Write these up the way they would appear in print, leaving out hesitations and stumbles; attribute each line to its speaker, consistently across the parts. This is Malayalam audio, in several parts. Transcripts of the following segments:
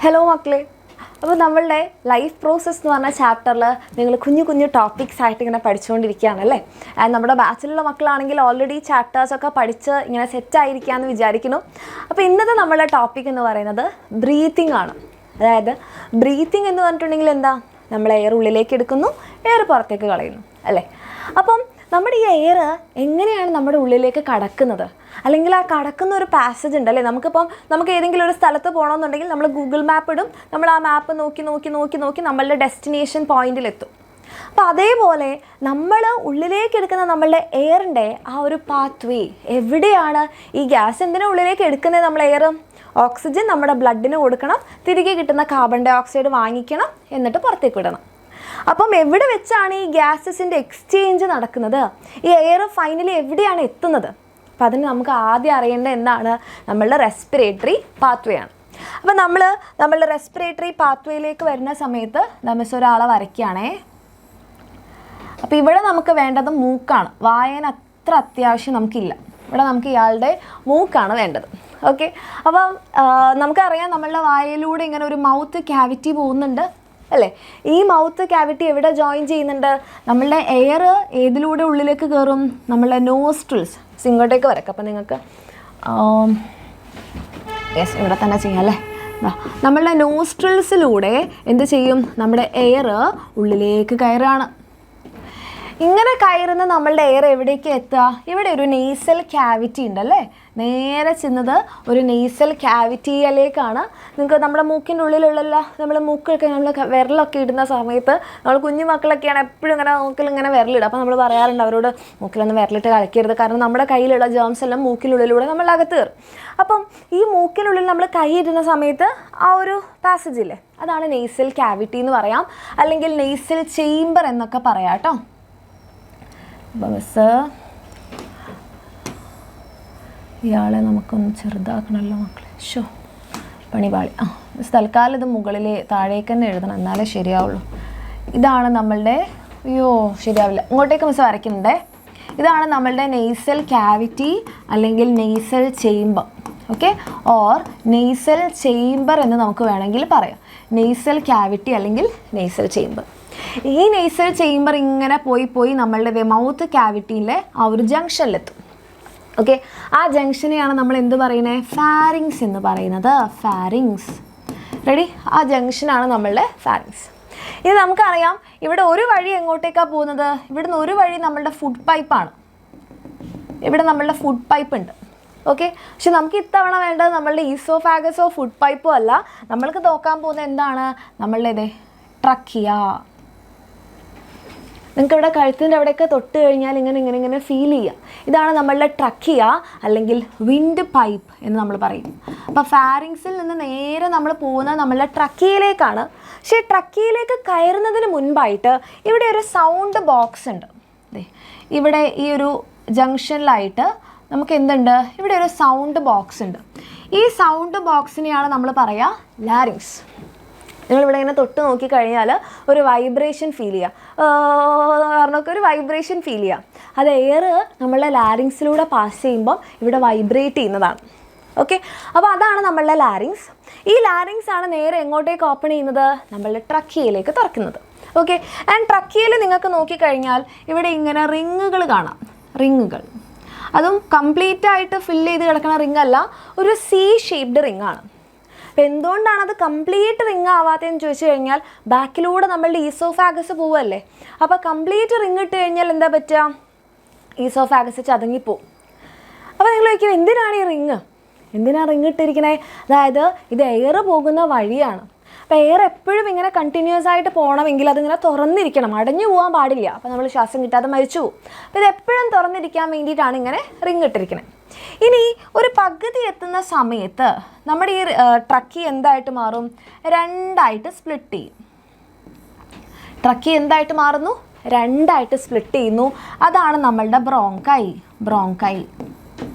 Speaker 1: ഹലോ മക്കളെ, അപ്പോൾ നമ്മളുടെ ലൈഫ് പ്രോസസ്സ് എന്ന് പറഞ്ഞ ചാപ്റ്ററിൽ നിങ്ങൾ കുഞ്ഞു കുഞ്ഞു ടോപ്പിക്സ് ആയിട്ട് ഇങ്ങനെ പഠിച്ചുകൊണ്ടിരിക്കുകയാണല്ലേ. നമ്മുടെ ബാച്ചിലുള്ള മക്കളാണെങ്കിൽ ഓൾറെഡി ചാപ്റ്റേഴ്സൊക്കെ പഠിച്ച് ഇങ്ങനെ സെറ്റായിരിക്കാമെന്ന് വിചാരിക്കുന്നു. അപ്പോൾ ഇന്നത്തെ നമ്മളുടെ ടോപ്പിക് എന്ന് പറയുന്നത് ബ്രീത്തിങ് ആണ്. അതായത് ബ്രീത്തിങ് എന്ന് പറഞ്ഞിട്ടുണ്ടെങ്കിൽ എന്താ, നമ്മൾ എയർ ഉള്ളിലേക്ക് എടുക്കുന്നു, എയർ പുറത്തേക്ക് കളയുന്നു അല്ലേ. അപ്പം നമ്മുടെ ഈ എയർ എങ്ങനെയാണ് നമ്മുടെ ഉള്ളിലേക്ക് കടക്കുന്നത്, അല്ലെങ്കിൽ ആ കടക്കുന്ന ഒരു പാസേജ് ഉണ്ട് അല്ലേ. നമുക്ക് ഏതെങ്കിലും ഒരു സ്ഥലത്ത് പോകണമെന്നുണ്ടെങ്കിൽ നമ്മൾ ഗൂഗിൾ മാപ്പ് ഇടും, നമ്മൾ ആ മാപ്പ് നോക്കി നമ്മളുടെ ഡെസ്റ്റിനേഷൻ പോയിന്റിലെത്തും. അപ്പോൾ അതേപോലെ നമ്മൾ ഉള്ളിലേക്ക് എടുക്കുന്ന നമ്മളുടെ എയറിൻ്റെ ആ ഒരു പാത്ത് വേ എവിടെയാണ്. ഈ ഗ്യാസ് എന്തിനാണ് ഉള്ളിലേക്ക് എടുക്കുന്നത്? നമ്മൾ എയർ ഓക്സിജൻ നമ്മുടെ ബ്ലഡിന് കൊടുക്കണം, തിരികെ കിട്ടുന്ന കാർബൺ ഡൈ ഓക്സൈഡ് വാങ്ങിക്കണം, എന്നിട്ട് പുറത്തേക്ക് വിടണം. അപ്പം എവിടെ വെച്ചാണ് ഈ ഗ്യാസസിൻ്റെ എക്സ്ചേഞ്ച് നടക്കുന്നത്? ഈ എയർ ഫൈനലി എവിടെയാണ് എത്തുന്നത്? അപ്പം അതിന് നമുക്ക് ആദ്യം അറിയേണ്ടത് എന്താണ്? നമ്മളുടെ റെസ്പിറേറ്ററി പാത്വേ ആണ്. അപ്പം നമ്മളുടെ റെസ്പിറേറ്ററി പാത്വേയിലേക്ക് വരുന്ന സമയത്ത് മിസ് ഒരാളെ വരയ്ക്കുകയാണേ. അപ്പോൾ ഇവിടെ നമുക്ക് വേണ്ടത് മൂക്കാണ്. വായന അത്ര അത്യാവശ്യം നമുക്കില്ല. ഇവിടെ നമുക്ക് ഇയാളുടെ മൂക്കാണ് വേണ്ടത്. ഓക്കെ, അപ്പം നമുക്കറിയാം നമ്മളുടെ വായയിലൂടെ ഇങ്ങനെ ഒരു മൗത്ത് ക്യാവിറ്റി പോകുന്നുണ്ട് അല്ലേ. ഈ മൗത്ത് ക്യാവിറ്റി എവിടെ ജോയിൻ ചെയ്യുന്നുണ്ട്? നമ്മളുടെ എയർ ഏതിലൂടെ ഉള്ളിലേക്ക് കയറും? നമ്മളുടെ നോസ്ട്രിൽസ്. ഇങ്ങോട്ടേക്ക് വരക്കാം. അപ്പം നിങ്ങൾക്ക് യെസ് ഇവിടെ തന്നെ ചെയ്യാം അല്ലേ. നമ്മളുടെ നോസ്ട്രിൽസിലൂടെ എന്ത് ചെയ്യും? നമ്മുടെ എയർ ഉള്ളിലേക്ക് കയറുകയാണ്. ഇങ്ങനെ കയറുന്ന നമ്മളുടെ എയർ എവിടേക്ക് എത്തുക? ഇവിടെ ഒരു നെയ്സൽ ക്യാവിറ്റി ഉണ്ടല്ലേ. നേരെ ചെന്നത് ഒരു നെയ്സൽ ക്യാവിറ്റിയിലേക്കാണ്. നിങ്ങൾക്ക് നമ്മുടെ മൂക്കിൻ്റെ ഉള്ളിലുള്ള നമ്മൾ മൂക്കൊക്കെ നമ്മൾ വിരലൊക്കെ ഇടുന്ന സമയത്ത് നമ്മൾ കുഞ്ഞു മക്കളൊക്കെയാണ് എപ്പോഴും ഇങ്ങനെ മൂക്കിലിങ്ങനെ വിരലിടുക. അപ്പോൾ നമ്മൾ പറയാറുണ്ട് അവരോട് മൂക്കിലൊന്ന് വിരലിട്ട് കളിക്കരുത്, കാരണം നമ്മുടെ കയ്യിലുള്ള ജേംസ് എല്ലാം മൂക്കിനുള്ളിലൂടെ നമ്മൾ അകത്ത് കയറും. അപ്പം ഈ മൂക്കിനുള്ളിൽ നമ്മൾ കൈ ഇടുന്ന സമയത്ത് ആ ഒരു പാസേജ് ഇല്ലേ, അതാണ് നെയ്സൽ ക്യാവിറ്റി എന്ന് പറയാം, അല്ലെങ്കിൽ നെയ്സൽ ചേംബർ എന്നൊക്കെ പറയാം കേട്ടോ. അപ്പോൾ മിസ് ഇയാളെ നമുക്കൊന്ന് ചെറുതാക്കണമല്ലോ മക്കളെ. ഷോ പണിപാളി. മിസ് തൽക്കാലം ഇത് മുകളിൽ താഴേക്ക് തന്നെ എഴുതണം, എന്നാലേ ശരിയാവുള്ളൂ. ഇതാണ് നമ്മളുടെ ശരിയാവില്ല, ഇങ്ങോട്ടേക്ക് മിസ് വരയ്ക്കുന്നുണ്ടേ. ഇതാണ് നമ്മളുടെ നെയ്സൽ ക്യാവിറ്റി അല്ലെങ്കിൽ nasal chamber. Okay, or nasal chamber എന്ന് നമുക്ക് വേണമെങ്കിൽ പറയാം. നെയ്സൽ ക്യാവിറ്റി അല്ലെങ്കിൽ നെയ്സൽ ചേംബർ. ഈ നെയ്സൽ ചേംബർ ഇങ്ങനെ പോയി നമ്മളുടെ മൗത്ത് ക്യാവിറ്റിയിലെ ആ ഒരു ജംഗ്ഷനിലെത്തും. ഓക്കെ, ആ ജംഗ്ഷനെയാണ് നമ്മൾ എന്ത് പറയുന്നത്? ഫാരിങ്സ് എന്ന് പറയുന്നത്. ഫാരിങ്സ്. റെഡി? ആ ജംഗ്ഷനാണ് നമ്മളുടെ ഫാരിങ്സ്. ഇനി നമുക്കറിയാം ഇവിടെ ഒരു വഴി എങ്ങോട്ടേക്കാണ് പോകുന്നത്? ഇവിടുന്ന് ഒരു വഴി നമ്മളുടെ ഫുഡ് പൈപ്പാണ്. ഇവിടെ നമ്മളുടെ ഫുഡ് പൈപ്പ് ഉണ്ട്. ഓക്കെ, പക്ഷെ നമുക്ക് ഇത്തവണ വേണ്ടത് നമ്മളുടെ ഈസോഫാഗസോ ഫുഡ് പൈപ്പോ അല്ല. നമ്മൾക്ക് നോക്കാൻ പോകുന്നത് എന്താണ്? നമ്മളുടെ ട്രക്കിയ. നിങ്ങൾക്ക് ഇവിടെ കഴുത്തിൻ്റെ അവിടെയൊക്കെ തൊട്ട് കഴിഞ്ഞാൽ ഇങ്ങനെ ഫീൽ ചെയ്യാം. ഇതാണ് നമ്മളുടെ ട്രക്കിയ അല്ലെങ്കിൽ വിൻഡ് പൈപ്പ് എന്ന് നമ്മൾ പറയും. അപ്പോൾ ഫാരിങ്സിൽ നിന്ന് നേരെ നമ്മൾ പോകുന്നത് നമ്മളുടെ ട്രക്കിയയിലേക്കാണ്. പക്ഷേ ട്രക്കിയയിലേക്ക് കയറുന്നതിന് മുൻപായിട്ട് ഇവിടെ ഒരു സൗണ്ട് ബോക്സ് ഉണ്ട്. ഇവിടെ ഈ ഒരു ജംഗ്ഷനിലായിട്ട് നമുക്ക് എന്തുണ്ട്? ഇവിടെ ഒരു സൗണ്ട് ബോക്സ് ഉണ്ട്. ഈ സൗണ്ട് ബോക്സിനെയാണ് നമ്മൾ പറയുക ലാരിങ്സ്. നിങ്ങളിവിടെ ഇങ്ങനെ തൊട്ട് നോക്കിക്കഴിഞ്ഞാൽ ഒരു വൈബ്രേഷൻ ഫീൽ ചെയ്യുക, കാരണമൊക്കെ ഒരു വൈബ്രേഷൻ ഫീൽ ചെയ്യുക. അത് എയർ നമ്മളുടെ ലാരിങ്സിലൂടെ പാസ് ചെയ്യുമ്പം ഇവിടെ വൈബ്രേറ്റ് ചെയ്യുന്നതാണ്. ഓക്കെ, അപ്പോൾ അതാണ് നമ്മളുടെ ലാരിങ്സ്. ഈ ലാരിങ്സ് ആണ് നേരെ എങ്ങോട്ടേക്ക് ഓപ്പൺ ചെയ്യുന്നത്? നമ്മളുടെ ട്രക്കിയയിലേക്ക് തുറക്കുന്നത്. ഓക്കെ, ആൻഡ് ട്രക്കിയയിൽ നിങ്ങൾക്ക് നോക്കിക്കഴിഞ്ഞാൽ ഇവിടെ ഇങ്ങനെ റിങ്ങുകൾ കാണാം. റിങ്ങുകൾ, അതും കംപ്ലീറ്റ് ആയിട്ട് ഫില്ല് ചെയ്ത് കിടക്കുന്ന റിങ് അല്ല, ഒരു സി ഷേപ്ഡ് റിങ് ആണ്. അപ്പോൾ എന്തുകൊണ്ടാണ് അത് കംപ്ലീറ്റ് റിങ് ആവാത്തതെന്ന് ചോദിച്ചു കഴിഞ്ഞാൽ ബാക്കിലൂടെ നമ്മളുടെ ഈസോഫാഗസ് പോവല്ലേ. അപ്പോൾ കംപ്ലീറ്റ് റിങ് ഇട്ട് കഴിഞ്ഞാൽ എന്താ പറ്റുക? ഈസോഫാഗസ് ചതങ്ങിപ്പോവും. അപ്പോൾ നിങ്ങൾ ചോദിക്കും എന്തിനാണ് ഈ റിങ്? എന്തിനാണ് റിങ് ഇട്ടിരിക്കുന്നത്? അതായത് ഇത് എയർ പോകുന്ന വഴിയാണ്. അപ്പോൾ എയർ എപ്പോഴും ഇങ്ങനെ കണ്ടിന്യൂസ് ആയിട്ട് പോകണമെങ്കിൽ അതിങ്ങനെ തുറന്നിരിക്കണം, അടഞ്ഞു പോകാൻ പാടില്ല. അപ്പോൾ നമ്മൾ ശ്വാസം കിട്ടാതെ മരിച്ചു പോകും. അപ്പോൾ ഇത് എപ്പോഴും തുറന്നിരിക്കാൻ വേണ്ടിയിട്ടാണ് ഇങ്ങനെ റിങ് ഇട്ടിരിക്കുന്നത്. ഇനി ഒരു പകുതി എത്തുന്ന സമയത്ത് നമ്മുടെ ഈ ട്രക്കി എന്തായിട്ട് മാറും? രണ്ടായിട്ട് സ്പ്ലിറ്റ് ചെയ്യും. ട്രക്കി എന്തായിട്ട് മാറുന്നു? രണ്ടായിട്ട് സ്പ്ലിറ്റ് ചെയ്യുന്നു. അതാണ് നമ്മളുടെ ബ്രോങ്കൈ.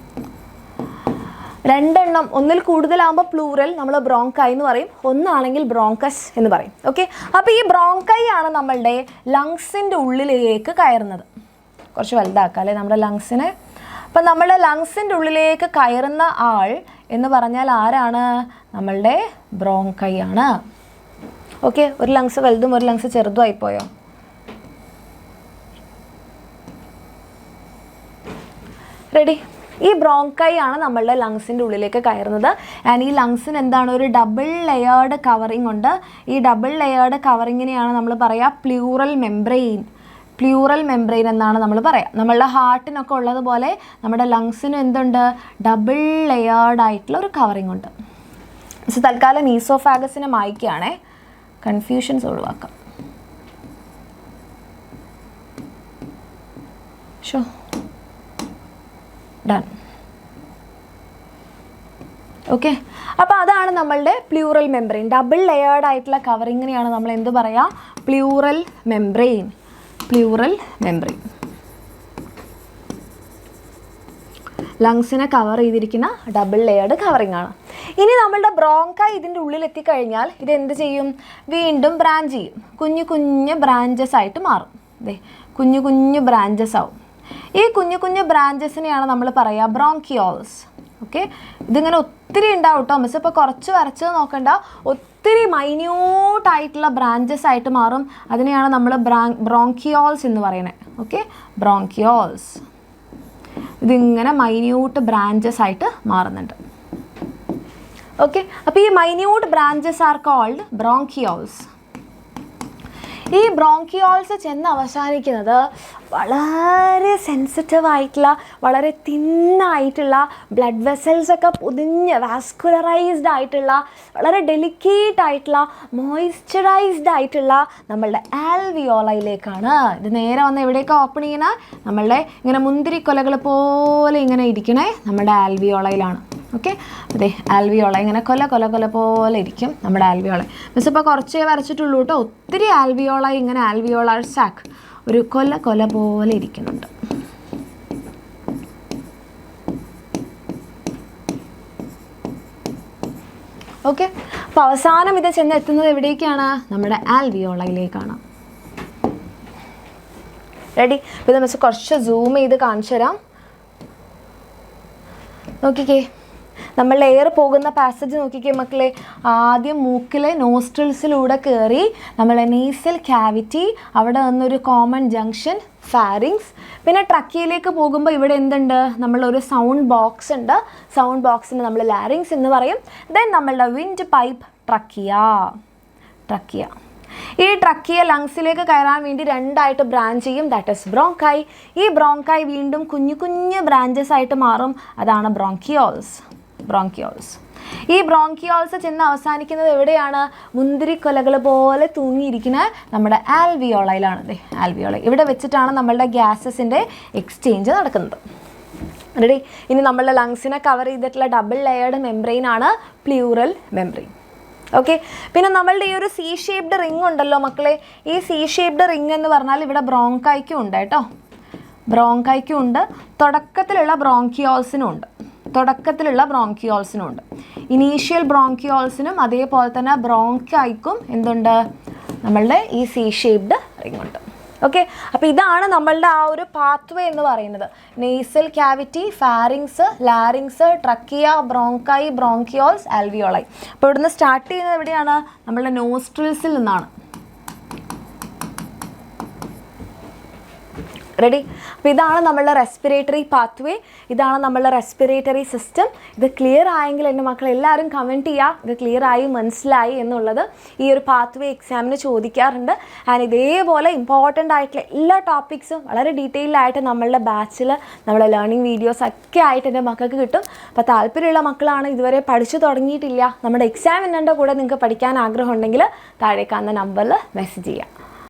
Speaker 1: രണ്ടെണ്ണം, ഒന്നിൽ കൂടുതലാകുമ്പോൾ പ്ലൂറൽ നമ്മൾ ബ്രോങ്കൈ എന്ന് പറയും, ഒന്നാണെങ്കിൽ ബ്രോങ്കസ് എന്ന് പറയും. ഓക്കെ, അപ്പോൾ ഈ ബ്രോങ്കൈ ആണ് നമ്മളുടെ ലങ്സിൻ്റെ ഉള്ളിലേക്ക് കയറുന്നത്. കുറച്ച് വലുതാക്കാം അല്ലേ നമ്മുടെ ലങ്സിനെ. അപ്പം നമ്മളുടെ ലങ്സിൻ്റെ ഉള്ളിലേക്ക് കയറുന്ന ആൾ എന്ന് പറഞ്ഞാൽ ആരാണ്? നമ്മളുടെ ബ്രോങ്കൈ ആണ്. ഓക്കെ, ഒരു ലങ്സ് വലുതും ഒരു ലങ്സ് ചെറുതും ആയിപ്പോയോ? റെഡി? ഈ ബ്രോങ്കൈ ആണ് നമ്മളുടെ ലങ്സിൻ്റെ ഉള്ളിലേക്ക് കയറുന്നത്. ആൻഡ് ഈ ലങ്സിന് എന്താണ്, ഒരു ഡബിൾ ലെയേർഡ് കവറിങ് ഉണ്ട്. ഈ ഡബിൾ ലെയേർഡ് കവറിങ്ങിനെയാണ് നമ്മൾ പറയുക പ്ലൂറൽ മെംബ്രെയിൻ. പ്ലൂറൽ മെംബ്രെയിൻ എന്നാണ് നമ്മൾ പറയുക. നമ്മളുടെ ഹാർട്ടിനൊക്കെ ഉള്ളതുപോലെ നമ്മുടെ ലങ്സിനും എന്തുണ്ട്, ഡബിൾ ലെയേർഡ് ആയിട്ടുള്ള ഒരു കവറിങ് ഉണ്ട്. പക്ഷെ തൽക്കാലം ഈസോഫാഗസിനെ മായ്ക്കുകയാണേ, കൺഫ്യൂഷൻസ് ഒഴിവാക്കാം. Show done. ഓക്കെ, അപ്പോൾ അതാണ് നമ്മളുടെ പ്ലൂറൽ മെംബ്രെയിൻ. ഡബിൾ ലെയേർഡ് ആയിട്ടുള്ള കവറിങ്ങിനെയാണ് നമ്മൾ എന്ത് പറയുക, പ്ലൂറൽ മെംബ്രെയിൻ. പ്ലൂറൽ മെംബ്രെയിൻ ലങ്സിനെ കവർ ചെയ്തിരിക്കുന്ന ഡബിൾ ലെയേർഡ് കവറിങ് ആണ്. ഇനി നമ്മളുടെ ബ്രോങ്കൈ ഇതിൻ്റെ ഉള്ളിൽ എത്തിക്കഴിഞ്ഞാൽ ഇത് എന്ത് ചെയ്യും, വീണ്ടും ബ്രാഞ്ച് ചെയ്യും. കുഞ്ഞു കുഞ്ഞു ബ്രാഞ്ചസ് ആയിട്ട് മാറും. അതെ, കുഞ്ഞു കുഞ്ഞു ബ്രാഞ്ചസ് ആവും. ഈ കുഞ്ഞു കുഞ്ഞു ബ്രാഞ്ചസിനെയാണ് നമ്മൾ പറയുക ബ്രോങ്കിയോൾസ്. ഓക്കെ, ഇതിങ്ങനെ ഒത്തിരി ഉണ്ടാവും കേട്ടോ. മിസ് ഇപ്പോൾ കുറച്ച് വരച്ചത് നോക്കണ്ട, ഒത്തിരി മൈന്യൂട്ടായിട്ടുള്ള ബ്രാഞ്ചസ് ആയിട്ട് മാറും. അതിനെയാണ് നമ്മൾ ബ്രോങ്കിയോൾസ് എന്ന് പറയുന്നത്. ഓക്കെ, ബ്രോങ്കിയോൾസ് ഇതിങ്ങനെ മൈന്യൂട്ട് ബ്രാഞ്ചസ് ആയിട്ട് മാറുന്നുണ്ട്. ഓക്കെ, അപ്പോൾ ഈ minute branches are called bronchioles. ഈ ബ്രോങ്കിയോൾസ് ചെന്ന് അവസാനിക്കുന്നത് വളരെ സെൻസിറ്റീവ് ആയിട്ടുള്ള, വളരെ തിന്നായിട്ടുള്ള, ബ്ലഡ് വെസൽസ് ഒക്കെ പൊതിഞ്ഞ് വാസ്കുലറൈസ്ഡ് ആയിട്ടുള്ള, വളരെ ഡെലിക്കേറ്റ് ആയിട്ടുള്ള, മോയ്സ്ചറൈസ്ഡ് ആയിട്ടുള്ള നമ്മളുടെ ആൽവിയോളയിലേക്കാണ്. ഇത് നേരെ വന്ന് എവിടെയൊക്കെ ഓപ്പൺ ചെയ്യണേ, നമ്മളുടെ ഇങ്ങനെ മുന്തിരിക്കൊലകൾ പോലെ ഇങ്ങനെ ഇരിക്കണേ നമ്മുടെ ആൽവിയോളയിലാണ്. ഓക്കെ, അതെ, ആൽവിയോള ഇങ്ങനെ കൊല കൊല കൊല പോലെ ഇരിക്കും നമ്മുടെ ആൽവിയോള. മിസ് ഇപ്പോൾ കുറച്ചേ വരച്ചിട്ടുള്ളൂ കേട്ടോ. ഒത്തിരി ആൽവിയോള ഇങ്ങനെ ആൽവിയോളാർ സാക്ക് ഒരു കൊല കൊല പോലെ ഇരിക്കുന്നുണ്ട്. ഓക്കെ, അപ്പോൾ അവസാനം ഇത് ചെന്ന് എത്തുന്നത് എവിടേക്കാണ്, നമ്മുടെ ആൽവിയോളയിലേക്കാണ്. റെഡി? അപ്പോൾ ഇത് മിസ് കുറച്ച് സൂം ചെയ്ത് കാണിച്ചു തരാം. നോക്കിക്കേ, നമ്മൾ എയർ പോകുന്ന പാസേജ് നോക്കിക്കേ മക്കളെ. ആദ്യം മൂക്കിലെ നോസ്ട്രിൽസിലൂടെ കയറി നമ്മളെ നേസൽ ക്യാവിറ്റി, അവിടെ നിന്നൊരു കോമൺ ജംഗ്ഷൻ ഫാരിങ്സ്, പിന്നെ ട്രക്കിയിലേക്ക് പോകുമ്പോൾ ഇവിടെ എന്തുണ്ട്, നമ്മളൊരു സൗണ്ട് ബോക്സ് ഉണ്ട്. സൗണ്ട് ബോക്സിന് നമ്മൾ ലാരിങ്സ് എന്ന് പറയും. ദെൻ നമ്മളുടെ വിൻഡ് പൈപ്പ് ട്രക്കിയ. ഈ ട്രക്കിയ ലങ്സിലേക്ക് കയറാൻ വേണ്ടി രണ്ടായിട്ട് ബ്രാഞ്ച് ചെയ്യും, ദാറ്റ് ഇസ് ബ്രോങ്കൈ. ഈ ബ്രോങ്കൈ വീണ്ടും കുഞ്ഞു കുഞ്ഞു ബ്രാഞ്ചസ് ആയിട്ട് മാറും, അതാണ് ബ്രോങ്കിയോൾസ്. ഈ ബ്രോങ്കിയോൾസ് ചെന്ന് അവസാനിക്കുന്നത് എവിടെയാണ്, മുന്തിരിക്കൊലകൾ പോലെ തൂങ്ങിയിരിക്കുന്ന നമ്മുടെ ആൽവിയോളയിലാണ്. അതെ, ആൽവിയോള ഇവിടെ വെച്ചിട്ടാണ് നമ്മളുടെ ഗ്യാസസിൻ്റെ എക്സ്ചേഞ്ച് നടക്കുന്നത്. റെഡി? ഇനി നമ്മളുടെ ലങ്സിനെ കവർ ചെയ്തിട്ടുള്ള ഡബിൾ ലെയേർഡ് മെംബ്രെയിൻ ആണ് പ്ലൂറൽ മെംബ്രെയിൻ. ഓക്കെ, പിന്നെ നമ്മളുടെ ഈ ഒരു സി ഷേപ്ഡ് റിങ് ഉണ്ടല്ലോ മക്കളെ. ഈ സി ഷേപ്ഡ് റിങ് എന്ന് പറഞ്ഞാൽ ഇവിടെ ബ്രോങ്കൈക്കും ഉണ്ട് കേട്ടോ. ബ്രോങ്കൈക്കും ഉണ്ട്, തുടക്കത്തിലുള്ള ബ്രോങ്കിയോൾസിനും ഉണ്ട്. ഇനീഷ്യൽ ബ്രോങ്കിയോൾസിനും അതേപോലെ തന്നെ ബ്രോങ്കൈക്കും എന്തുണ്ട്, നമ്മളുടെ ഈ സി ഷേപ്ഡ് റിങ് ഉണ്ട്. ഓക്കെ, അപ്പോൾ ഇതാണ് നമ്മളുടെ ആ ഒരു പാത്വേ എന്ന് പറയുന്നത്. Nasal cavity, pharynx, larynx, trachea, bronchi, bronchioles, alveoli. അപ്പോൾ ഇവിടുന്ന് സ്റ്റാർട്ട് ചെയ്യുന്നത് എവിടെയാണ്, നമ്മളുടെ നോസ്ട്രിൽസിൽ നിന്നാണ്. റെഡി? അപ്പോൾ ഇതാണ് നമ്മളുടെ റെസ്പിറേറ്ററി പാത്വേ, ഇതാണ് നമ്മളുടെ റെസ്പിറേറ്ററി സിസ്റ്റം. ഇത് ക്ലിയർ ആയെങ്കിൽ എൻ്റെ മക്കൾ എല്ലാവരും കമൻറ്റ് ചെയ്യുക, ഇത് ക്ലിയർ ആയി മനസ്സിലായി എന്നുള്ളത്. ഈ ഒരു പാത്വേ എക്സാമിന് ചോദിക്കാറുണ്ട്. ആൻഡ് ഇതേപോലെ ഇമ്പോർട്ടൻ്റ് ആയിട്ടുള്ള എല്ലാ ടോപ്പിക്സും വളരെ ഡീറ്റെയിൽഡ് ആയിട്ട് നമ്മളുടെ ബാച്ചിൽ നമ്മളെ ലേണിംഗ് വീഡിയോസ് ഒക്കെ ആയിട്ട് എൻ്റെ മക്കൾക്ക് കിട്ടും. അപ്പോൾ താല്പര്യമുള്ള മക്കളാണ് ഇതുവരെ പഠിച്ചു തുടങ്ങിയിട്ടില്ല, നമ്മുടെ എക്സാമിൻ്റെ കൂടെ നിങ്ങൾക്ക് പഠിക്കാൻ ആഗ്രഹം ഉണ്ടെങ്കിൽ താഴെ കാണുന്ന നമ്പറിൽ മെസ്സേജ് ചെയ്യാം.